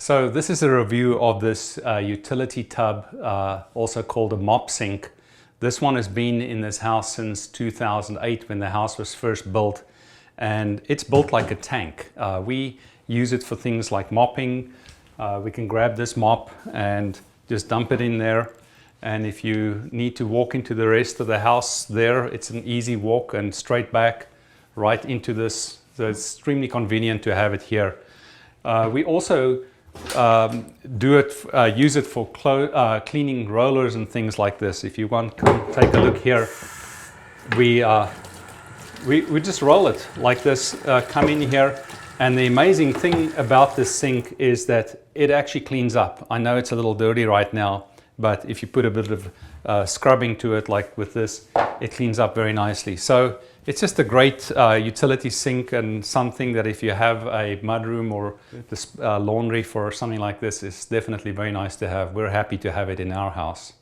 So this is a review of this utility tub, also called a mop sink. This one has been in this house since 2008 when the house was first built, and it's built like a tank. We use it for things like mopping. We can grab this mop and just dump it in there, and if you need to walk into the rest of the house there, it's an easy walk and straight back right into this. So it's extremely convenient to have it here. We also use it for cleaning rollers and things like this. If you want, come take a look here. We just roll it like this, come in here, and the amazing thing about this sink is that it actually cleans up. I know it's a little dirty right now, but if you put a bit of scrubbing to it like with this, it cleans up very nicely. So it's just a great utility sink, and something that if you have a mudroom or this laundry for something like this, is definitely very nice to have. We're happy to have it in our house.